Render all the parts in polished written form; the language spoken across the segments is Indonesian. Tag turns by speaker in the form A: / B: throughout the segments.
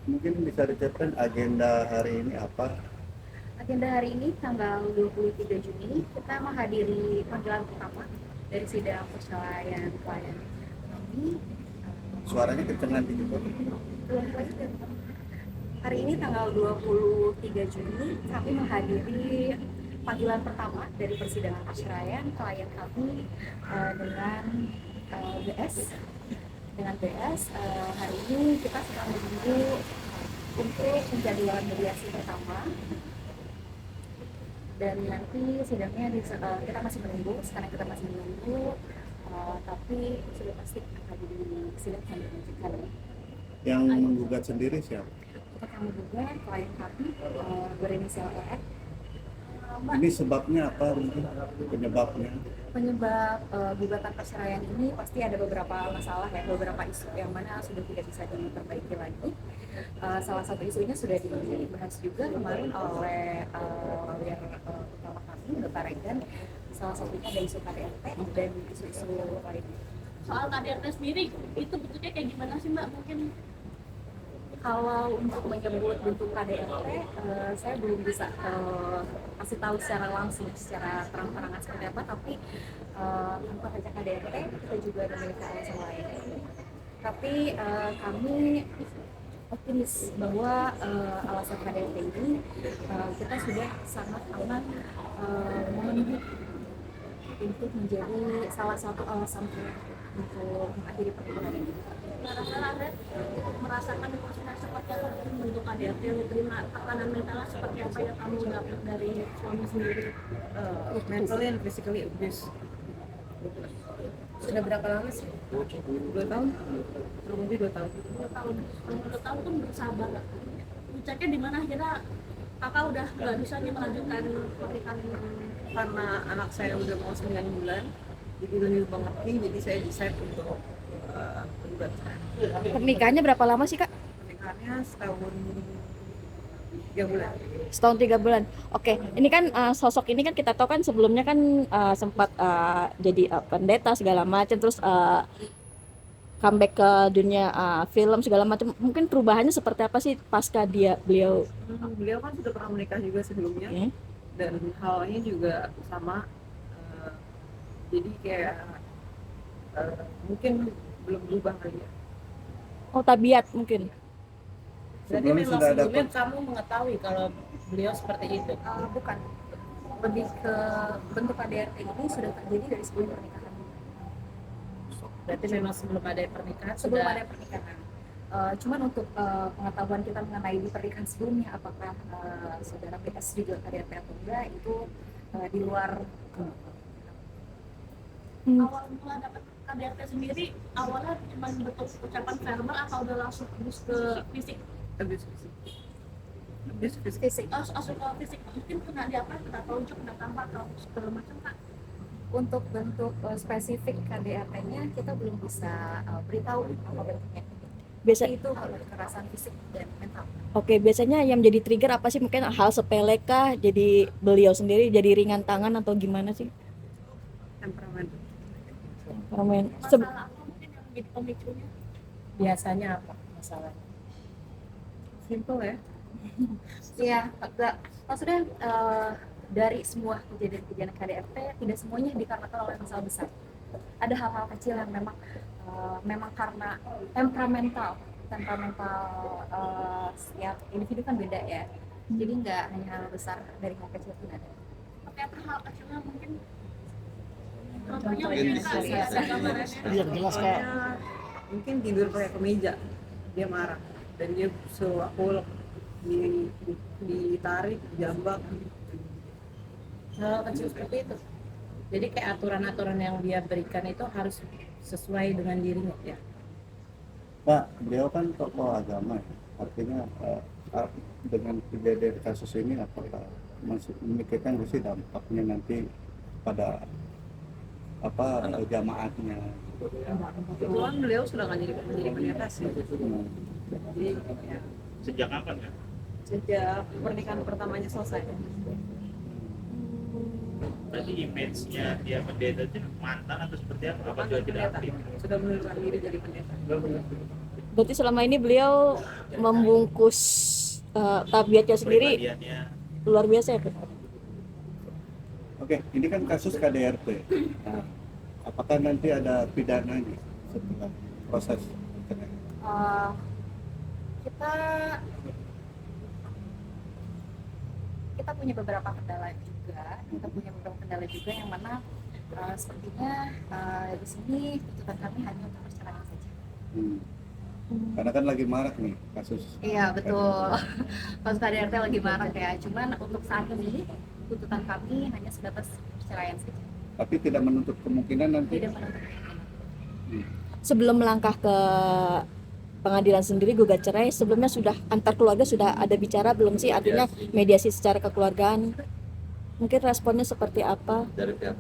A: Mungkin bisa diceritakan agenda hari ini apa?
B: Agenda hari ini tanggal 23 Juni kita menghadiri panggilan pertama dari sidang perceraian klien kami.
A: Suaranya kencengan dikit kok.
B: Hari ini tanggal 23 Juni kami menghadiri panggilan pertama dari persidangan perceraian klien kami dengan BS. Dengan BS hari ini kita sedang menunggu untuk penjadwalan mediasi pertama dan nanti sidangnya kita masih menunggu. Sekarang kita masih menunggu, tapi sudah pasti akan di sidang sampai dilanjutkan.
A: Yang menggugat sendiri siapa?
B: Kita akan menggugat klien kami berinisial EF.
A: Ini sebabnya apa mungkin? Penyebabnya?
B: Penyebab gugatan perceraian ini pasti ada beberapa masalah ya, beberapa isu yang mana sudah tidak bisa diperbaiki lagi. Salah satu isunya sudah dibahas juga kemarin oleh lawyer utama kami, Bapak Regan. Salah satunya ada isu KDRT dan isu-isu lainnya.
C: Soal KDRT sendiri itu bentuknya kayak gimana sih Mbak? Mungkin
B: Kalau untuk menyebut bentuk KDRT, saya belum bisa kasih tahu secara langsung, secara terang-terangan seperti apa. Tapi tanpa saja KDRT, kita juga ada memiliki alasan lain. Tapi kami optimis bahwa alasan KDRT ini kita sudah sangat aman memenuhi untuk menjadi salah satu alasan untuk mengakhiri pernikahan ini.
C: rasa-rasa Anda merasakan emosional seperti apa bentuk KDRT yang diterima, tekanan mentalnya seperti apa yang kamu dapat dari suami sendiri?
D: Mentally and physically abuse. Sudah berapa lama sih? 2 tahun? Kurang lebih 2 tahun.
C: 2 tahun, menurut tahun tuh berusaha banget. Puncaknya di mana akhirnya kakak udah nggak bisa nih melanjutkan pernikahan ini?
D: Karena anak saya udah mau 9 bulan, jadi lebih mengerti, jadi saya decide untuk menggugat.
E: Pernikahannya berapa lama sih, Kak?
D: Pernikahannya setahun 3 bulan.
E: Setahun 3 bulan. Oke, ini kan sosok ini kan kita tahu kan sebelumnya kan sempat jadi pendeta segala macam, terus comeback ke dunia film segala macam. Mungkin perubahannya seperti apa sih pasca beliau?
D: Beliau kan sudah pernah menikah juga sebelumnya,
E: Oke.
D: dan halnya juga sama. eh, jadi kayak mungkin belum berubah kali ya.
E: Oh, tabiat mungkin.
F: Jadi
A: Sebelumnya
F: memang
A: sudah ada
F: sebelumnya kamu mengetahui kalau beliau seperti itu.
B: Bukan, lebih ke bentuk KDRT ini sudah terjadi dari sebelum pernikahan.
F: Berarti memang sebelum ada pernikahan
B: Sebelum
F: sudah.
B: ada pernikahan. Cuman untuk pengetahuan kita mengenai di pernikahan sebelumnya apakah saudara PS juga KDRT atau enggak itu di luar.
C: Awal mula dapat KDRT sendiri awalnya cuma bentuk ucapan verbal atau udah langsung tembus ke fisik?
D: Abuse fisik. Abuse fisik.
B: Fisik.
C: Langsung ke fisik, mungkin kena di apa, kena tonjok, kena tampar atau segala macam Kak?
B: Untuk bentuk spesifik KDRT-nya kita belum bisa beritahu apa bentuknya.
E: Biasa.
B: Itu kalau kekerasan fisik dan mental.
E: Oke, biasanya yang jadi trigger apa sih? Mungkin hal sepele kah? Jadi beliau sendiri jadi ringan tangan atau gimana sih?
D: Temperamen.
E: Permen.
C: Masalah apa mungkin yang jadi pemicunya?
F: Biasanya apa masalahnya?
D: Simple ya.
B: Iya, enggak. Maksudnya dari semua kejadian-kejadian KDRT tidak semuanya dikarenakan oleh masalah besar. Ada hal-hal kecil yang memang karena temperamental setiap individu kan beda ya. Jadi nggak hanya hal besar, dari hal kecil pun ada.
C: Tapi apa hal kecilnya mungkin? Contohnya
F: Contohnya
C: mungkin Kak,
F: misalnya.
C: ada gambarannya?
D: Soalnya mungkin tidur pakai kemeja, dia marah dan dia suruh aku ditarik, dijambak.
F: Hal kecil seperti itu. Jadi kayak aturan-aturan yang dia berikan itu harus sesuai dengan dirinya ya.
A: Pak, beliau kan tokoh agama ya. Artinya dengan kejadian kasus ini apakah masih memikirkan nggak sih dampaknya nanti pada jamaahnya?
D: Kebetulan beliau sudah nggak jadi pendeta sih. Jadi ya,
G: Sejak kapan kan?
D: sejak pernikahan pertamanya selesai.
G: Berarti image-nya dia pendeta itu mantan atau seperti apa? Apa
D: Mantan
G: juga tidak
D: pendeta
G: aktif?
D: sudah mengundurkan diri jadi pendeta.
E: Berarti selama ini beliau membungkus tabiatnya sendiri
G: Kepribadiannya
E: luar biasa ya, Pak?
A: Oke, ini kan kasus KDRT. Nah, apakah nanti ada pidananya setelah proses?
B: Eh, kita kita punya beberapa kendala juga. Yang mana sepertinya di sini tuntutan kami hanya untuk perceraian saja.
A: Hmm. Karena kan lagi marak nih kasus.
B: Iya betul. Kasus KDRT lagi marak ya. Cuman untuk saat ini tuntutan kami hanya sebatas perceraian saja.
A: Tapi tidak menutup kemungkinan nanti.
B: Tidak menutup kemungkinan.
E: Sebelum melangkah ke pengadilan sendiri gugat cerai, sebelumnya sudah antar keluarga sudah ada bicara belum sih, artinya mediasi secara kekeluargaan? Mungkin responnya seperti apa?
H: dari pihak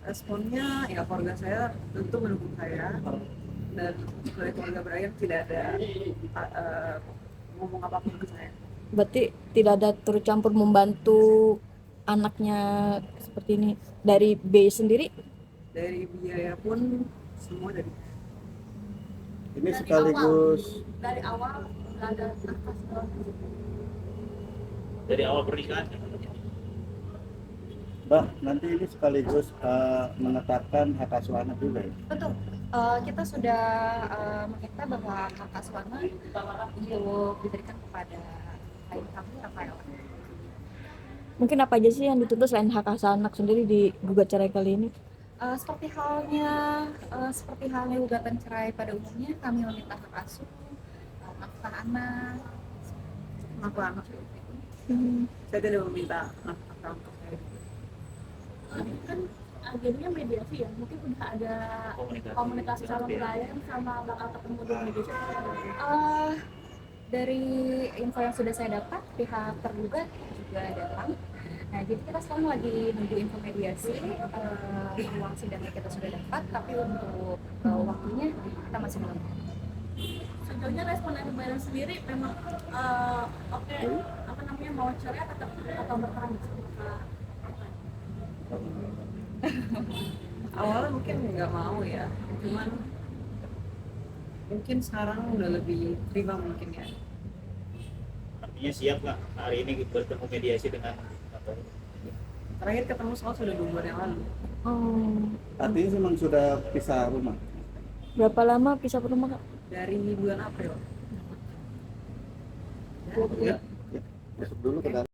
D: Responnya ya keluarga saya tentu mendukung saya, dan dari keluarga Brian tidak ada ngomong apapun ke saya.
E: Berarti tidak ada turut campur membantu anaknya seperti ini dari B sendiri?
D: Dari biaya pun semua dari saya.
A: Ini sekaligus
C: Dari awal nggak ada nafas
G: dari awal pernikahan.
A: Mbak, nanti ini sekaligus menetapkan hak asuh anak juga ya?
B: Betul. Kita sudah meminta bahwa hak asuh anak untuk diberikan kepada klien kami Rafael.
E: Mungkin apa aja sih yang dituntut selain hak asal anak sendiri di gugat cerai kali ini?
B: Seperti halnya gugatan cerai pada umumnya, kami meminta hak asuh, nafkah anak,
D: Nafkah anak. Saya tidak meminta nafkah untuk saya.
C: kan akhirnya mediasi ya, mungkin udah ada komunikasi sama klien sama bakal ketemu di mediasi.
B: Dari info yang sudah saya dapat, pihak tergugat juga datang. Nah, jadi kita sekarang lagi nunggu info mediasi. Ruang sidangnya kita sudah dapat, tapi untuk waktunya kita masih belum.
C: Sejauhnya respon dari Bayern sendiri memang oke, apa namanya, mau cerai atau bertahan?
D: Awalnya mungkin nggak mau ya, cuman mungkin sekarang udah lebih terima mungkin ya.
G: Artinya siap nggak hari ini bertemu mediasi dengan
D: Terakhir ketemu soal sudah 2 bulan yang lalu.
A: Artinya memang sudah pisah rumah.
E: Berapa lama pisah rumah, Kak?
D: Dari bulan April.
A: Ya, masuk dulu ke dalam.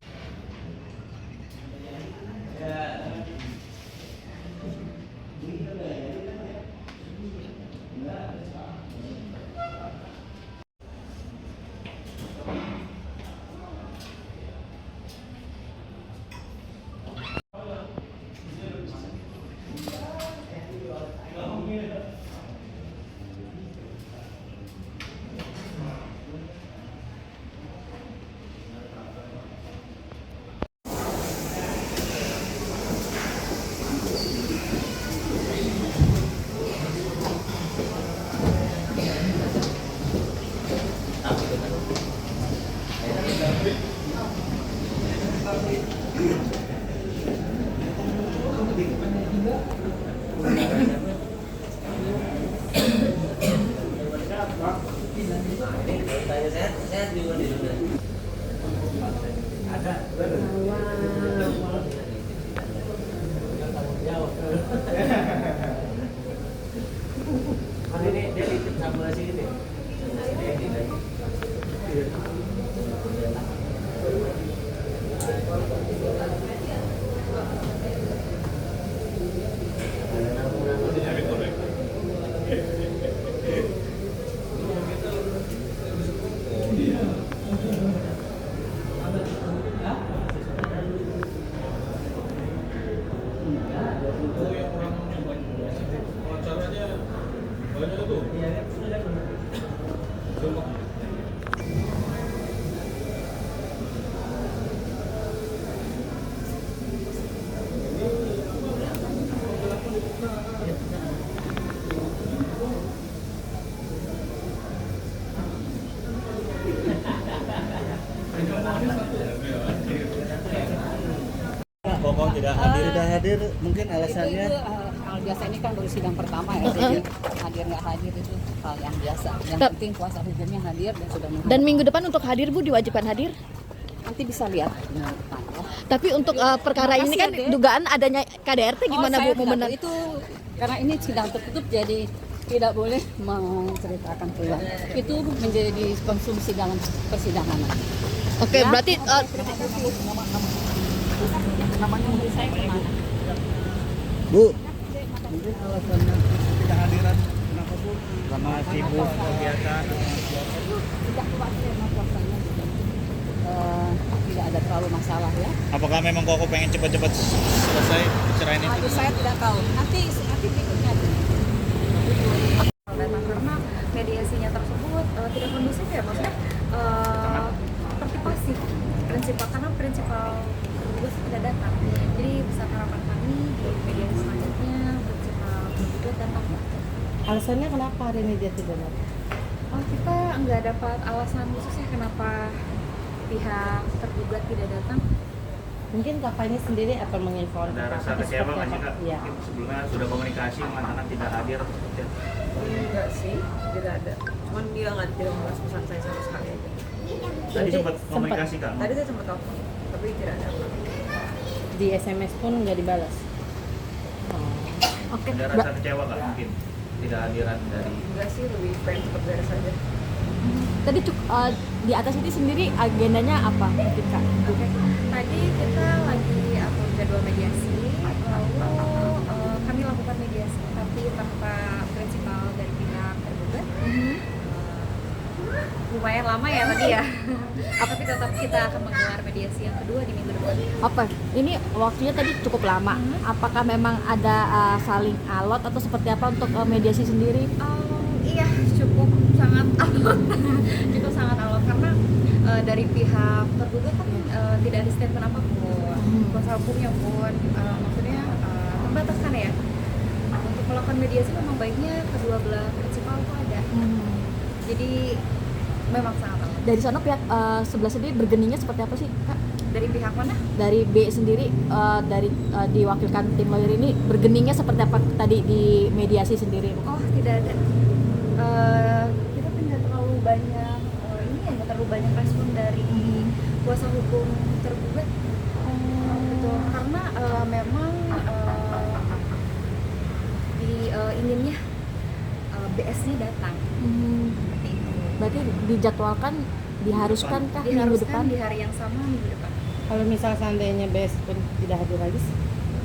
A: Tidak hadir mungkin alasannya.
H: biasa ini kan baru sidang pertama ya, jadi hadir nggak hadir itu hal yang biasa. Yang
E: Tep.
H: penting kuasa hukumnya hadir dan sudah menghadap.
E: Dan minggu depan untuk hadir Bu diwajibkan hadir.
H: Nanti bisa lihat minggu depan ya.
E: Tapi untuk perkara ini
H: Makasih
E: kan
H: ya, Dek.
E: dugaan adanya KDRT gimana
H: saya
E: Bu
H: tidak
E: memenang?
H: tahu. Itu karena ini sidang tertutup jadi tidak boleh menceritakan keluar. Itu menjadi konsumsi dalam persidangan.
E: Oke,
H: Ya.
E: berarti
H: Namanya menurut saya kemana?
A: Bu, mungkin alasannya tidak hadiran kenapa Bu?
G: Sama sibuk kegiatan.
H: Tidak keluar karena puasanya juga. Tidak ada terlalu masalah ya.
G: Apakah memang kok pengen cepat-cepat selesai perceraian itu?
H: Aduh, saya tidak tahu. Nanti berikutnya.
B: datang karena mediasinya tersebut tidak kondusif ya, maksudnya tertipasi prinsipal, karena prinsipal tergugat tidak datang. Jadi besar harapan kami di mediasi selanjutnya prinsipal tergugat datang.
F: Alasannya kenapa hari ini dia tidak datang?
B: Kita nggak dapat alasan khususnya kenapa pihak tergugat tidak datang.
F: Mungkin kakaknya sendiri akan menginformasi.
G: Ada rasa kecewa nggak sih Kak?
F: Iya.
G: Mungkin sebelumnya sudah komunikasi mengatakan tidak hadir atau seperti apa?
D: Enggak sih, tidak ada. Cuman dia nggak tidak membalas pesan saya sama sekali aja.
G: Tadi sempat komunikasi Kak?
D: Tadi saya sempat telepon, tapi tidak ada apa.
F: Di SMS pun nggak dibalas.
E: oke.
G: Ada rasa kecewa Kak mungkin tidak hadiran dari
D: Enggak sih, lebih pengen cepat beres aja.
E: Tadi di atas ini sendiri agendanya apa mungkin Kak?
B: Oke. Tadi kita lagi atur jadwal mediasi, lalu kami lakukan mediasi tapi tanpa prinsipal dari pihak tergugat. Lumayan lama ya tadi ya. Tapi tetap kita akan menggelar mediasi yang kedua di minggu depan.
E: Apa? Ini waktunya tadi cukup lama. Apakah memang ada saling alot atau seperti apa untuk mediasi sendiri?
B: Iya, cukup sangat alot. Cukup sangat alot karena dari pihak tergugat kan tidak ada statement apapun. Kuasa hukumnya pun maksudnya terbatas kan ya. Untuk melakukan mediasi memang baiknya kedua belah prinsipal itu ada. Jadi memang sangat alot.
E: Dari sana pihak sebelah sendiri bergeningnya seperti apa sih Kak?
B: Dari pihak mana?
E: Dari B sendiri dari diwakilkan tim lawyer ini bergeningnya seperti apa tadi di mediasi sendiri?
B: Oh, tidak ada. Kita kan nggak terlalu banyak ini ya, nggak terlalu banyak respon dari kuasa hukum tergugat. Betul, karena memang inginnya BS-nya datang. Seperti itu.
E: Berarti dijadwalkan diharuskan kah minggu
B: Diharuskan
E: depan?
B: di hari yang sama minggu depan.
F: Kalau misal seandainya BS pun tidak hadir lagi,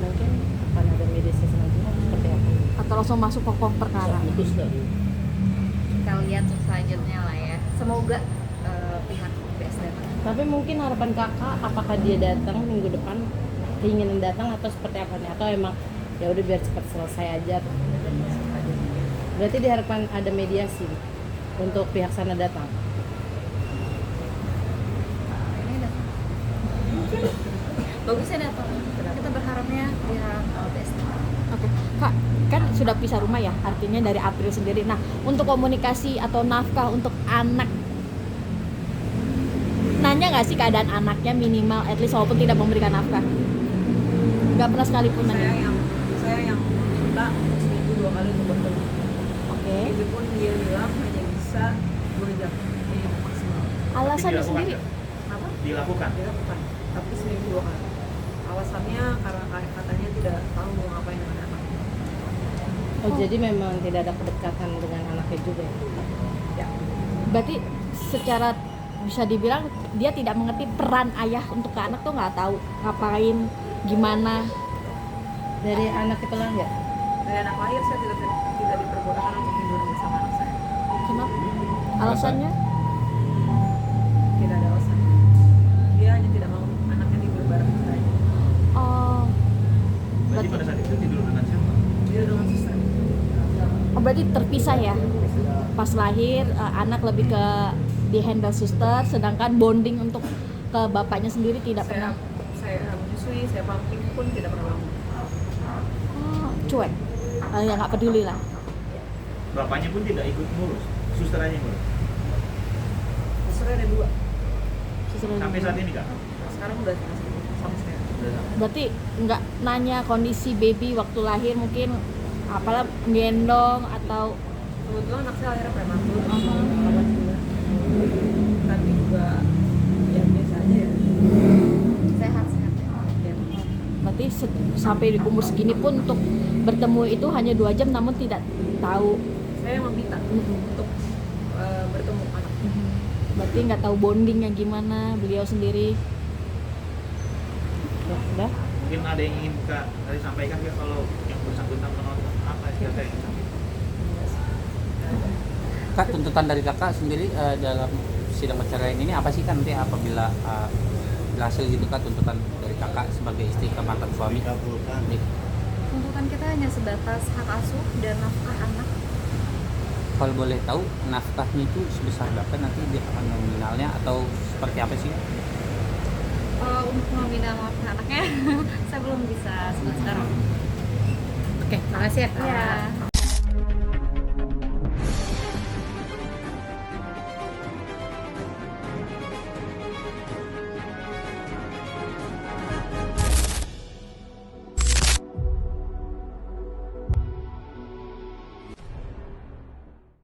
F: mungkin akan ada mediasi selanjutnya seperti apa?
E: Atau langsung masuk pokok perkara?
B: Kita lihat selanjutnya lah ya. Semoga pihak BS datang.
F: Tapi mungkin harapan kakak, apakah dia datang minggu depan, keinginan datang atau seperti apa nih? Atau emang ya udah biar cepat selesai aja? Berarti diharapkan ada mediasi untuk pihak sana datang.
B: Ini datang. Bagusnya datang. Kita berharapnya pihak BS datang.
E: Oke, Kak, kan sudah pisah rumah ya, artinya dari April sendiri. Nah, untuk komunikasi atau nafkah untuk anak, nanya nggak sih keadaan anaknya minimal, at least walaupun tidak memberikan nafkah? Nggak pernah sekalipun
D: Saya
E: nanya.
D: yang minta seminggu 2 kali untuk bertemu.
E: Oke.
D: Itu pun dia bilang hanya bisa 2 jam. Ini yang maksimal.
E: Alasannya
G: dilakukan
E: sendiri?
G: nggak?
D: Apa?
G: Dilakukan.
D: Dilakukan, tapi seminggu 2 kali. Alasannya karena katanya tidak tahu mau ngapain dengan anak.
F: Oh, jadi memang tidak ada kedekatan dengan anaknya juga ya?
D: Ya,
E: Berarti secara bisa dibilang dia tidak mengerti peran ayah untuk ke anak tuh nggak tahu ngapain, gimana.
F: Dari anak itu lahir?
D: dari anak lahir saya tidak diperbolehkan untuk tidur bersama anak saya.
E: Kenapa? Alasannya?
D: Tidak ada alasan. Dia hanya tidak mau anaknya tidur bareng saya.
E: Oh,
G: Berarti pada saat itu tidur dengan siapa?
D: Tidur dengan suster.
E: berarti terpisah ya. Pas lahir anak lebih ke di handle suster, sedangkan bonding untuk ke bapaknya sendiri tidak pernah.
D: Saya menyusui, saya pumping pun tidak pernah bangun.
E: Oh, cuek. Ya nggak peduli lah.
G: Bapaknya pun tidak ikut ngurus, suster aja yang ngurus.
D: Susternya ada 2.
E: Suster
G: Sampai
E: juga.
G: saat ini Kak?
D: Sekarang udah sama saya.
G: Udah sampai.
E: Berarti nggak nanya kondisi baby waktu lahir, mungkin apalah gendong atau
D: Kebetulan anak saya akhirnya prematur, tapi juga ya biasa aja ya.
B: Sehat.
D: Ya.
E: berarti sampai di umur segini pun untuk bertemu itu hanya 2 jam namun tidak tahu.
D: Saya meminta untuk bertemu anak.
E: Berarti nggak tahu bondingnya gimana beliau sendiri.
F: Ya, udah.
G: Mungkin ada yang ingin Kak tadi sampaikan ya kalau yang bersangkutan menonton apa yang Kak ingin sampaikan?
I: Kak, tuntutan dari kakak sendiri dalam sidang perceraian ini apa sih kan nanti apabila berhasil gitu Kak, tuntutan dari kakak sebagai istri ke mantan suami?
A: Dikabulkan.
B: Tuntutan kita hanya sebatas hak asuh dan nafkah anak.
I: Kalau boleh tahu nafkahnya itu sebesar berapa nanti dia akan nominalnya atau seperti apa sih?
B: Untuk nominal nafkah anaknya saya belum bisa sekarang.
F: Oke, makasih ya Kak.
B: Ya.